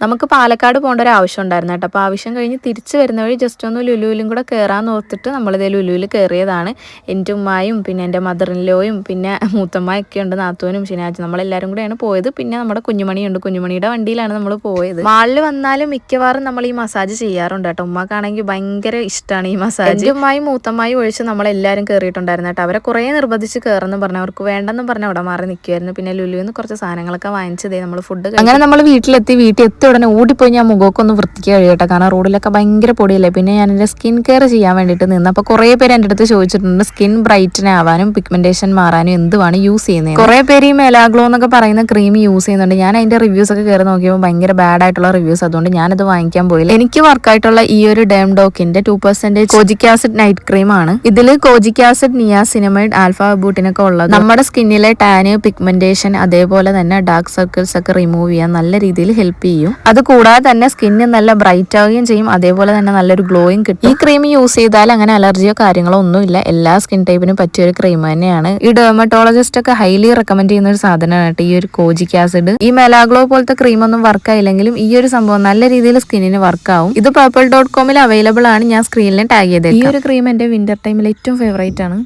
നമുക്ക് പാലക്കാട് പോകേണ്ട ഒരു ആവശ്യം ഉണ്ടായിരുന്നു കേട്ടോ. അപ്പോൾ ആവശ്യം കഴിഞ്ഞ് തിരിച്ച് വരുന്ന വഴി ജസ്റ്റ് ഒന്ന് ലുലുവിലും കൂടെ കയറാമെന്ന് ഓർത്തിട്ട് നമ്മളിതേ ലുലുവിൽ കയറിയതാണ്. എൻ്റെ ഉമ്മായും പിന്നെ എൻ്റെ മദറിൻലോയും പിന്നെ മൂത്തമ്മയൊക്കെ ഉണ്ട്, നാത്തൂനും ഷിനാജും, നമ്മളെല്ലാവരും കൂടെയാണ് പോയത്. പിന്നെ നമ്മുടെ കുഞ്ഞുമണിയുണ്ട്, കുഞ്ഞുമണിയുടെ വണ്ടിയിലാണ് നമ്മൾ പോയത്. മാളിൽ വന്നാലും മിക്കവാറും നമ്മൾ ഈ മസാജ് ചെയ്യാറുണ്ട് കേട്ടോ. ഉമ്മക്കാണെങ്കിൽ ഭയങ്കര ഇഷ്ടമാണ് ഈ മസാജ്. എൻ്റെ ഉമ്മായും മൂത്തമ്മായും ഒഴിച്ച് നമ്മളെല്ലാവരും കയറിയിട്ടുണ്ടായിരുന്നു കേട്ടോ. അവരെ കുറേ നിർബന്ധിച്ച് കയറുന്നു പറഞ്ഞു, അവർക്ക് വേണ്ടെന്നും പറഞ്ഞ് അവിടെ മാറി നിൽക്കുമായിരുന്നു. പിന്നെ ലുലുവിൽ നിന്ന് കുറച്ച് സാധനങ്ങളൊക്കെ വാങ്ങിച്ചതേ നമ്മൾ ഫുഡ്. അങ്ങനെ നമ്മൾ വീട്ടിലെത്തി ഉടനെ ഓടിപ്പോയി ഞാൻ മുഖമൊക്കെ ഒന്ന് വൃത്തിക്ക് കഴിയട്ടെ, കാരണം റോഡിലൊക്കെ ഭയങ്കര പൊടിയല്ലേ. പിന്നെ ഞാൻ എൻ്റെ സ്കിൻ കെയർ ചെയ്യാൻ വേണ്ടിയിട്ട് നിന്ന്. അപ്പോൾ കുറേ പേര് എൻ്റെ അടുത്ത് ചോദിച്ചിട്ടുണ്ട് സ്കിൻ ബ്രൈറ്റൻ ആവാനും പിഗ്മെന്റേഷൻ മാറാനും എന്തുവാണ് യൂസ് ചെയ്യുന്നത്. കുറേ പേര് ഈ മെലാഗ്ലോ എന്നൊക്കെ പറയുന്ന ക്രീം യൂസ് ചെയ്യുന്നുണ്ട്. ഞാൻ അതിന്റെ റിവ്യൂസ് ഒക്കെ കയറി നോക്കിയപ്പോൾ ഭയങ്കര ബാഡ് ആയിട്ടുള്ള റിവ്യൂസ്, അതുകൊണ്ട് ഞാനത് വാങ്ങിക്കാൻ പോയില്ല. എനിക്ക് വർക്കായിട്ടുള്ള ഈ ഒരു ഡെംഡോക്കിന്റെ 2% കോജിക് ആസിഡ് നൈറ്റ് ക്രീം ആണ്. ഇതിൽ കോജിക് ആസിഡ്, നിയാസിനമൈഡ്, ആൽഫ ബൂട്ടിനൊക്കെ ഉള്ളത് നമ്മുടെ സ്കിന്നിലെ ടാന്, പിഗ്മെന്റേഷൻ, അതേപോലെ തന്നെ ഡാർക്ക് സർക്കിൾസ് ഒക്കെ റിമൂവ് ചെയ്യാൻ നല്ല രീതിയിൽ ഹെൽപ്പ് ചെയ്യും. അത് കൂടാതെ തന്നെ സ്കിന്ന് നല്ല ബ്രൈറ്റ് ആവുകയും ചെയ്യും, അതേപോലെ തന്നെ നല്ലൊരു ഗ്ലോയും കിട്ടും. ഈ ക്രീം യൂസ് ചെയ്താൽ അങ്ങനെ അലർജിയോ കാര്യങ്ങളോ ഒന്നുമില്ല, എല്ലാ സ്കിൻ ടൈപ്പിനും പറ്റിയ ഒരു ക്രീം തന്നെയാണ്. ഈ ഡെർമറ്റോളജിസ്റ്റ് ഒക്കെ ഹൈലി റെക്കമെൻഡ് ചെയ്യുന്ന ഒരു സാധനമാണ് ഈ ഒരു കോജിക് ആസിഡ്. ഈ മെലാഗ്ലോ പോലത്തെ ക്രീം ഒന്നും വർക്ക് ആയില്ലെങ്കിലും ഈ ഒരു സംഭവം നല്ല രീതിയിൽ സ്കിന്നിന് വർക്ക് ആവും. ഇത് purple.com അവൈലബിൾ ആണ്, ഞാൻ സ്ക്രീനിൽ ടാഗ് ചെയ്തത്. ഈ ഒരു ക്രീം എന്റെ വിന്റർ ടൈമിൽ ഏറ്റവും ഫേവറേറ്റ് ആണ്.